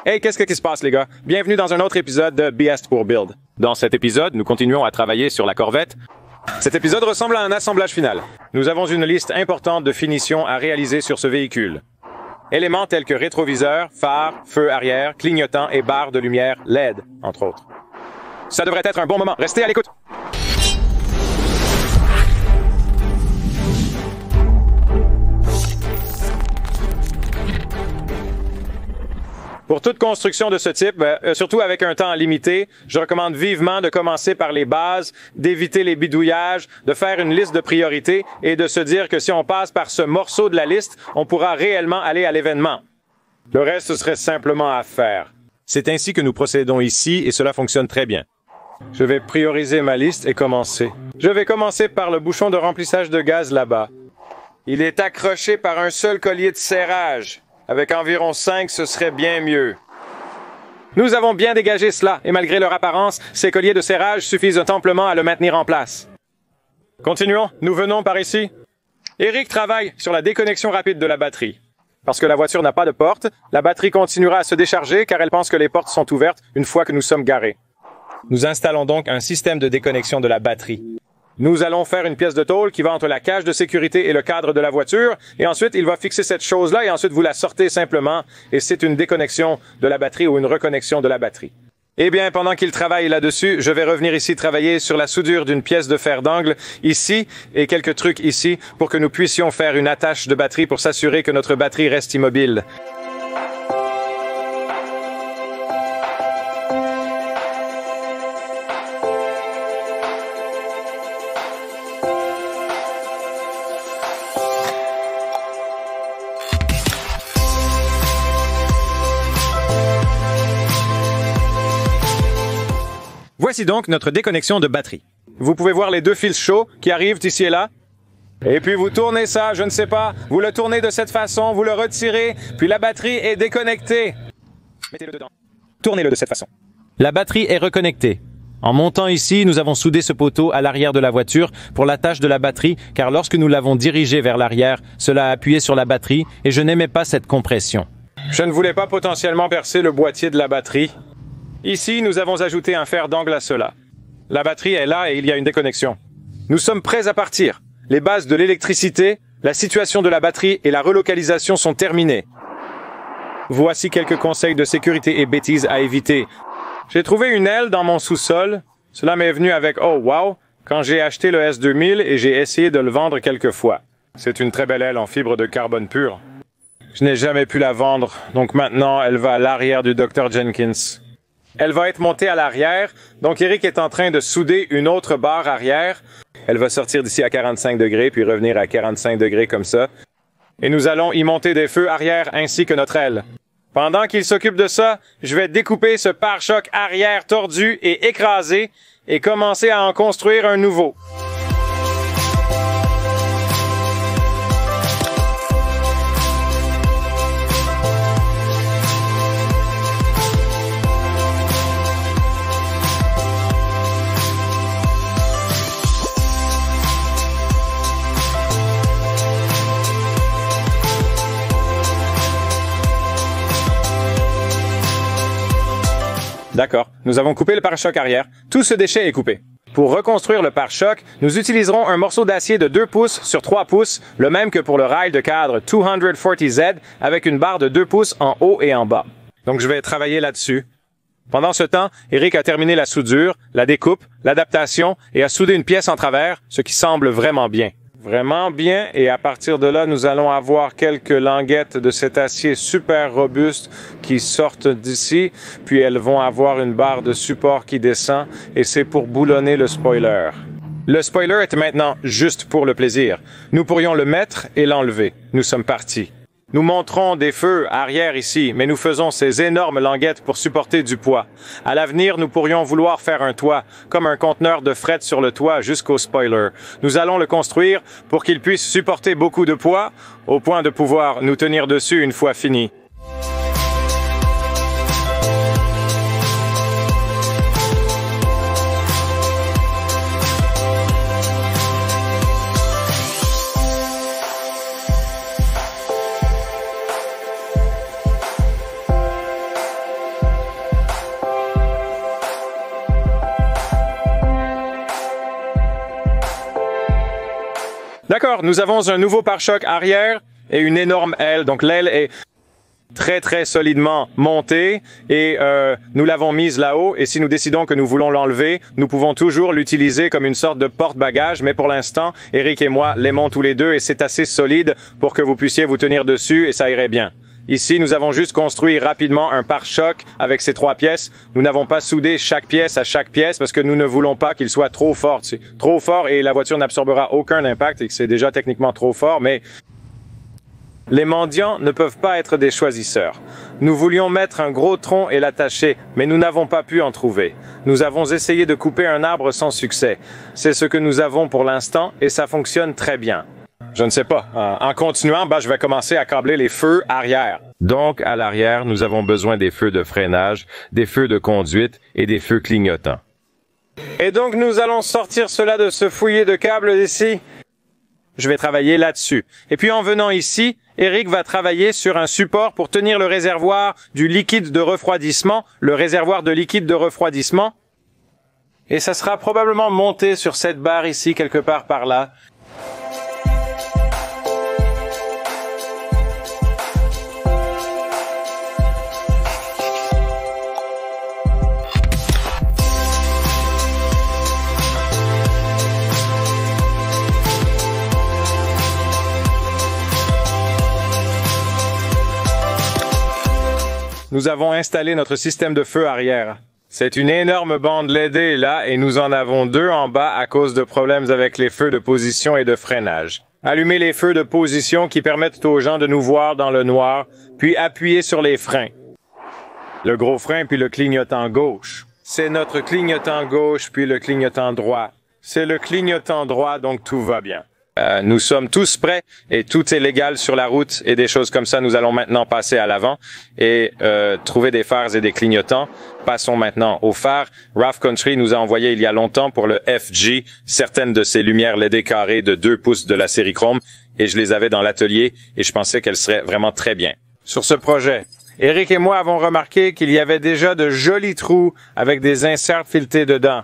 Hey, qu'est-ce qui se passe, les gars? Bienvenue dans un autre épisode de BS pour Build. Dans cet épisode, nous continuons à travailler sur la Corvette. Cet épisode ressemble à un assemblage final. Nous avons une liste importante de finitions à réaliser sur ce véhicule. Éléments tels que rétroviseur, phare, feu arrière, clignotant et barre de lumière LED, entre autres. Ça devrait être un bon moment. Restez à l'écoute. Pour toute construction de ce type, surtout avec un temps limité, je recommande vivement de commencer par les bases, d'éviter les bidouillages, de faire une liste de priorités et de se dire que si on passe par ce morceau de la liste, on pourra réellement aller à l'événement. Le reste, ce serait simplement à faire. C'est ainsi que nous procédons ici et cela fonctionne très bien. Je vais prioriser ma liste et commencer. Je vais commencer par le bouchon de remplissage de gaz là-bas. Il est accroché par un seul collier de serrage. Avec environ 5, ce serait bien mieux. Nous avons bien dégagé cela, et malgré leur apparence, ces colliers de serrage suffisent amplement à le maintenir en place. Continuons, nous venons par ici. Eric travaille sur la déconnexion rapide de la batterie. Parce que la voiture n'a pas de porte, la batterie continuera à se décharger car elle pense que les portes sont ouvertes une fois que nous sommes garés. Nous installons donc un système de déconnexion de la batterie. Nous allons faire une pièce de tôle qui va entre la cage de sécurité et le cadre de la voiture, et ensuite il va fixer cette chose-là, et ensuite vous la sortez simplement, et c'est une déconnexion de la batterie ou une reconnexion de la batterie. Eh bien, pendant qu'il travaille là-dessus, je vais revenir ici travailler sur la soudure d'une pièce de fer d'angle, ici, et quelques trucs ici, pour que nous puissions faire une attache de batterie pour s'assurer que notre batterie reste immobile. Voici donc notre déconnexion de batterie. Vous pouvez voir les deux fils chauds qui arrivent ici et là. Et puis vous tournez ça, je ne sais pas, vous le tournez de cette façon, vous le retirez, puis la batterie est déconnectée. Mettez-le dedans. Tournez-le de cette façon. La batterie est reconnectée. En montant ici, nous avons soudé ce poteau à l'arrière de la voiture pour l'attache de la batterie, car lorsque nous l'avons dirigé vers l'arrière, cela a appuyé sur la batterie et je n'aimais pas cette compression. Je ne voulais pas potentiellement percer le boîtier de la batterie. Ici, nous avons ajouté un fer d'angle à cela. La batterie est là et il y a une déconnexion. Nous sommes prêts à partir. Les bases de l'électricité, la situation de la batterie et la relocalisation sont terminées. Voici quelques conseils de sécurité et bêtises à éviter. J'ai trouvé une aile dans mon sous-sol. Cela m'est venu avec « Oh, wow !» quand j'ai acheté le S2000 et j'ai essayé de le vendre quelques fois. C'est une très belle aile en fibre de carbone pur. Je n'ai jamais pu la vendre, donc maintenant elle va à l'arrière du Dr. Jenkins. Elle va être montée à l'arrière, donc Eric est en train de souder une autre barre arrière. Elle va sortir d'ici à 45 degrés, puis revenir à 45 degrés comme ça. Et nous allons y monter des feux arrière ainsi que notre aile. Pendant qu'il s'occupe de ça, je vais découper ce pare-choc arrière tordu et écrasé et commencer à en construire un nouveau. D'accord. Nous avons coupé le pare-choc arrière. Tout ce déchet est coupé. Pour reconstruire le pare-choc, nous utiliserons un morceau d'acier de 2 pouces sur 3 pouces, le même que pour le rail de cadre 240Z, avec une barre de 2 pouces en haut et en bas. Donc je vais travailler là-dessus. Pendant ce temps, Eric a terminé la soudure, la découpe, l'adaptation et a soudé une pièce en travers, ce qui semble vraiment bien. Vraiment bien, et à partir de là, nous allons avoir quelques languettes de cet acier super robuste qui sortent d'ici, puis elles vont avoir une barre de support qui descend, et c'est pour boulonner le spoiler. Le spoiler est maintenant juste pour le plaisir. Nous pourrions le mettre et l'enlever. Nous sommes partis. Nous montrons des feux arrière ici, mais nous faisons ces énormes languettes pour supporter du poids. À l'avenir, nous pourrions vouloir faire un toit, comme un conteneur de fret sur le toit jusqu'au spoiler. Nous allons le construire pour qu'il puisse supporter beaucoup de poids, au point de pouvoir nous tenir dessus une fois fini. D'accord, nous avons un nouveau pare-choc arrière et une énorme aile. Donc l'aile est très solidement montée et nous l'avons mise là-haut. Et si nous décidons que nous voulons l'enlever, nous pouvons toujours l'utiliser comme une sorte de porte-bagages. Mais pour l'instant, Eric et moi l'aimons tous les deux et c'est assez solide pour que vous puissiez vous tenir dessus et ça irait bien. Ici, nous avons juste construit rapidement un pare-choc avec ces 3 pièces. Nous n'avons pas soudé chaque pièce à chaque pièce parce que nous ne voulons pas qu'il soit trop fort. C'est trop fort et la voiture n'absorbera aucun impact et que c'est déjà techniquement trop fort, mais les mendiants ne peuvent pas être des choisisseurs. Nous voulions mettre un gros tronc et l'attacher, mais nous n'avons pas pu en trouver. Nous avons essayé de couper un arbre sans succès. C'est ce que nous avons pour l'instant et ça fonctionne très bien. Je ne sais pas. En continuant, je vais commencer à câbler les feux arrière. Donc, à l'arrière, nous avons besoin des feux de freinage, des feux de conduite et des feux clignotants. Et donc, nous allons sortir cela de ce fouillis de câbles ici. Je vais travailler là-dessus. Et puis, en venant ici, Eric va travailler sur un support pour tenir le réservoir du liquide de refroidissement, le réservoir de liquide de refroidissement. Et ça sera probablement monté sur cette barre ici, quelque part par là. Nous avons installé notre système de feu arrière. C'est une énorme bande LED là et nous en avons 2 en bas à cause de problèmes avec les feux de position et de freinage. Allumez les feux de position qui permettent aux gens de nous voir dans le noir, puis appuyez sur les freins. Le gros frein puis le clignotant gauche. C'est notre clignotant gauche puis le clignotant droit. C'est le clignotant droit donc tout va bien. Nous sommes tous prêts et tout est légal sur la route et des choses comme ça. Nous allons maintenant passer à l'avant et trouver des phares et des clignotants. Passons maintenant aux phares. RAV Country nous a envoyé il y a longtemps pour le FG certaines de ces lumières LED carrées de 2 pouces de la série Chrome et je les avais dans l'atelier et je pensais qu'elles seraient vraiment très bien. Sur ce projet, Eric et moi avons remarqué qu'il y avait déjà de jolis trous avec des inserts filetés dedans.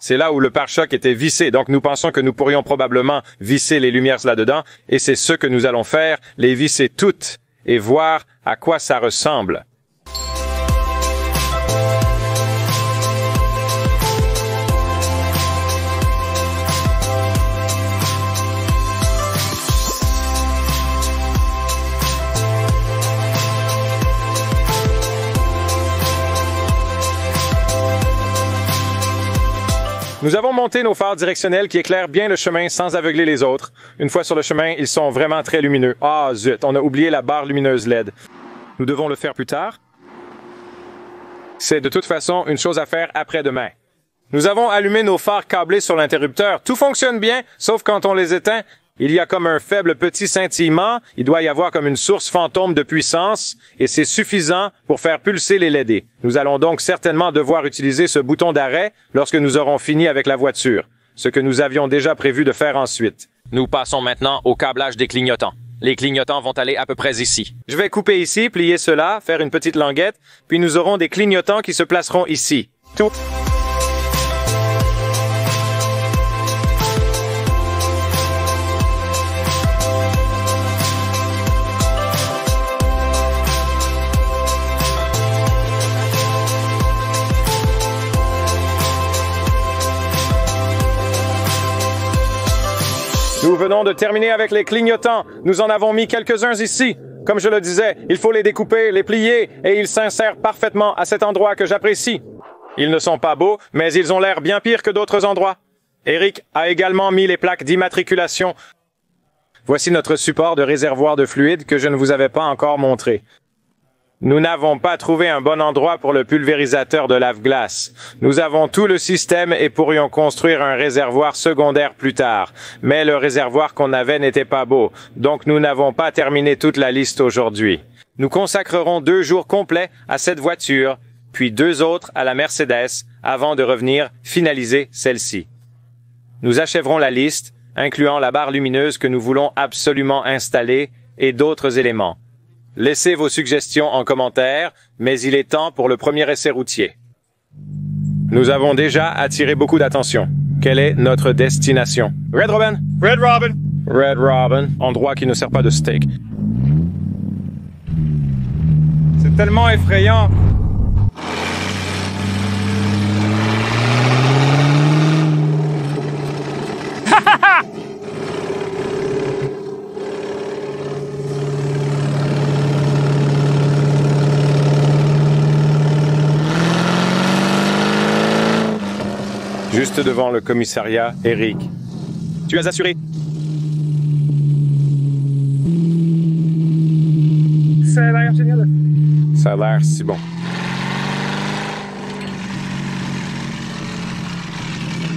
C'est là où le pare-choc était vissé, donc nous pensons que nous pourrions probablement visser les lumières là-dedans, et c'est ce que nous allons faire, les visser toutes, et voir à quoi ça ressemble. Nous avons monté nos phares directionnels qui éclairent bien le chemin sans aveugler les autres. Une fois sur le chemin, ils sont vraiment très lumineux. Ah zut, on a oublié la barre lumineuse LED. Nous devons le faire plus tard. C'est de toute façon une chose à faire après-demain. Nous avons allumé nos phares câblés sur l'interrupteur. Tout fonctionne bien, sauf quand on les éteint. Il y a comme un faible petit scintillement, il doit y avoir comme une source fantôme de puissance, et c'est suffisant pour faire pulser les LED. Nous allons donc certainement devoir utiliser ce bouton d'arrêt lorsque nous aurons fini avec la voiture, ce que nous avions déjà prévu de faire ensuite. Nous passons maintenant au câblage des clignotants. Les clignotants vont aller à peu près ici. Je vais couper ici, plier cela, faire une petite languette, puis nous aurons des clignotants qui se placeront ici. Tout. Nous venons de terminer avec les clignotants. Nous en avons mis quelques-uns ici. Comme je le disais, il faut les découper, les plier, et ils s'insèrent parfaitement à cet endroit que j'apprécie. Ils ne sont pas beaux, mais ils ont l'air bien pires que d'autres endroits. Eric a également mis les plaques d'immatriculation. Voici notre support de réservoir de fluide que je ne vous avais pas encore montré. Nous n'avons pas trouvé un bon endroit pour le pulvérisateur de lave-glace. Nous avons tout le système et pourrions construire un réservoir secondaire plus tard. Mais le réservoir qu'on avait n'était pas beau, donc nous n'avons pas terminé toute la liste aujourd'hui. Nous consacrerons 2 jours complets à cette voiture, puis 2 autres à la Mercedes, avant de revenir finaliser celle-ci. Nous achèverons la liste, incluant la barre lumineuse que nous voulons absolument installer et d'autres éléments. Laissez vos suggestions en commentaire, mais il est temps pour le premier essai routier. Nous avons déjà attiré beaucoup d'attention. Quelle est notre destination? Red Robin! Red Robin! Red Robin, endroit qui ne sert pas de steak. C'est tellement effrayant. Juste devant le commissariat, Eric. Tu as assuré. Ça a l'air génial. Ça a l'air si bon.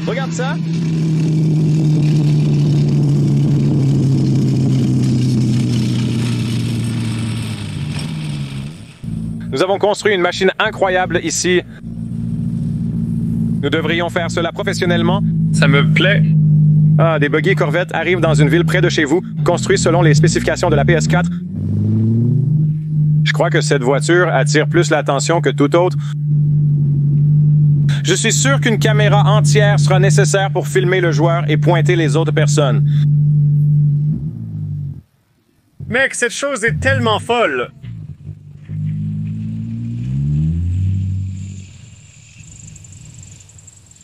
Regarde ça. Nous avons construit une machine incroyable ici. Nous devrions faire cela professionnellement. Ça me plaît. Ah, des buggy Corvette arrivent dans une ville près de chez vous, construits selon les spécifications de la PS4. Je crois que cette voiture attire plus l'attention que toute autre. Je suis sûr qu'une caméra entière sera nécessaire pour filmer le joueur et pointer les autres personnes. Mec, cette chose est tellement folle.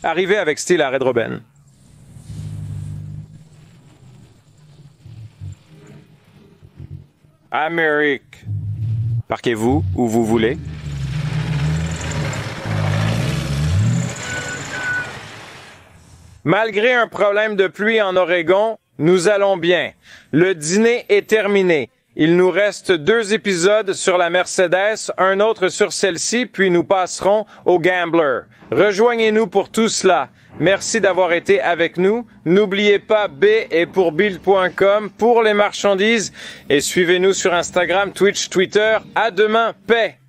Arrivez avec style à Red Robin. Amérique. Parquez-vous où vous voulez. Malgré un problème de pluie en Oregon, nous allons bien. Le dîner est terminé. Il nous reste 2 épisodes sur la Mercedes, un autre sur celle-ci, puis nous passerons au Gambler. Rejoignez-nous pour tout cela. Merci d'avoir été avec nous. N'oubliez pas, B est pour Build.com pour les marchandises et suivez-nous sur Instagram, Twitch, Twitter. À demain, paix!